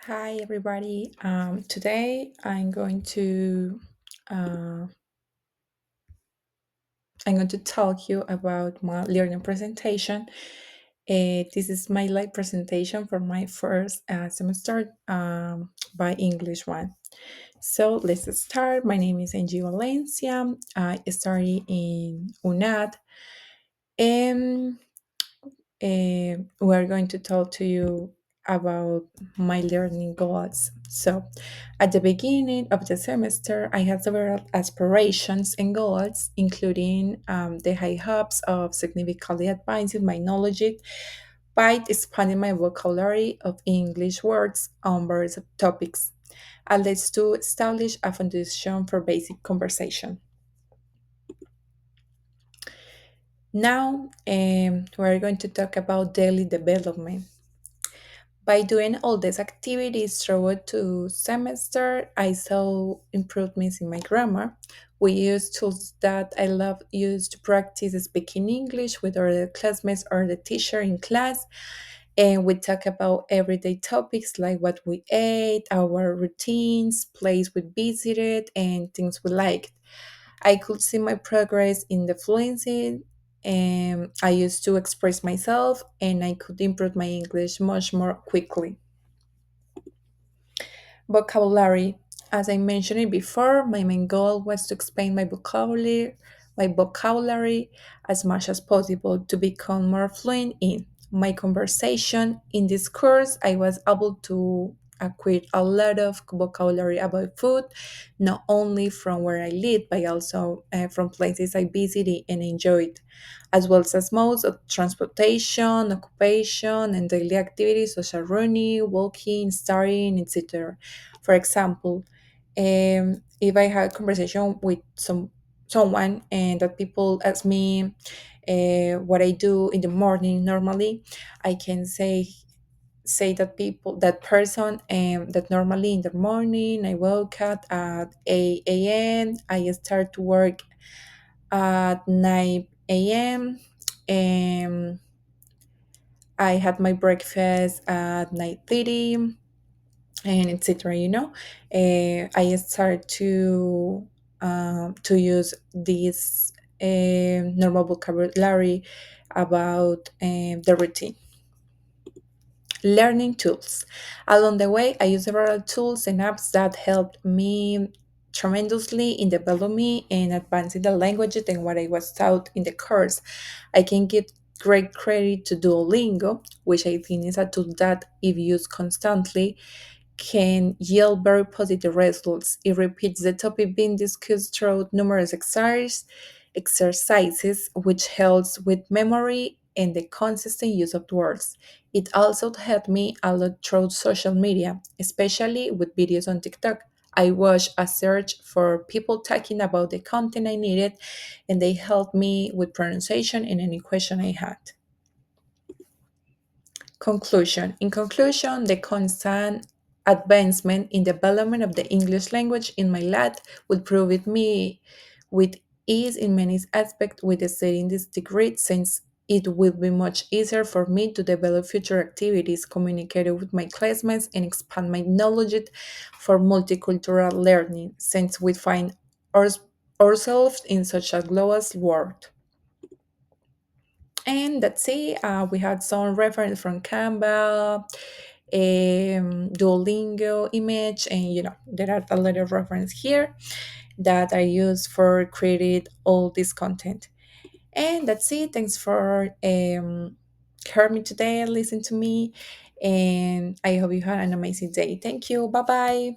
Hi everybody. Today uh, I'm going to talk you about my learning presentation. This is my live presentation for my first semester by English one. So let's start. My name is Angie Valencia. I study in UNAD, and we're going to talk to you about my learning goals. So, at the beginning of the semester, I had several aspirations and goals, including the high hopes of significantly advancing my knowledge by expanding my vocabulary of English words on various topics, and let's to establish a foundation for basic conversation. Now, we're going to talk about daily development. By doing all these activities throughout the semester, I saw improvements in my grammar. We use tools that I love use to practice speaking English with other classmates or the teacher in class. And we talk about everyday topics like what we ate, our routines, place we visited, and things we liked. I could see my progress in the fluency, and I used to express myself, and I could improve my English much more quickly. Vocabulary. As I mentioned it before, my main goal was to expand my vocabulary as much as possible to become more fluent in my conversation. In this course, I was able to acquire a lot of vocabulary about food, not only from where I live, but also from places I visited and enjoyed, as well as modes of transportation, occupation, and daily activities such as running, walking, studying, etc. For example, if I had a conversation with someone and that people ask me what I do in the morning normally, I can say that person that normally in the morning I woke up at 8 a.m. I start to work at 9 a.m. and I had my breakfast at 9:30 and etc. I start to use this normal vocabulary about the routine. Learning tools. Along the way, I use several tools and apps that helped me tremendously in developing me and advancing the languages and what I was taught in the course. I can give great credit to Duolingo, which I think is a tool that, if used constantly, can yield very positive results. It repeats the topic being discussed through numerous exercises, which helps with memory and the consistent use of words. It also helped me a lot through social media, especially with videos on TikTok. I watched a search for people talking about the content I needed, and they helped me with pronunciation and any question I had. Conclusion. In conclusion, the constant advancement in development of the English language in my lab will provide me with ease in many aspects with studying this degree, since it will be much easier for me to develop future activities, communicate with my classmates, and expand my knowledge for multicultural learning, since we find ourselves in such a global world. And that's it. We had some reference from Canva, Duolingo image, and there are a lot of reference here that I use for creating all this content. And that's it. Thanks for hearing me today, listen to me, and I hope you had an amazing day. Thank you. Bye bye.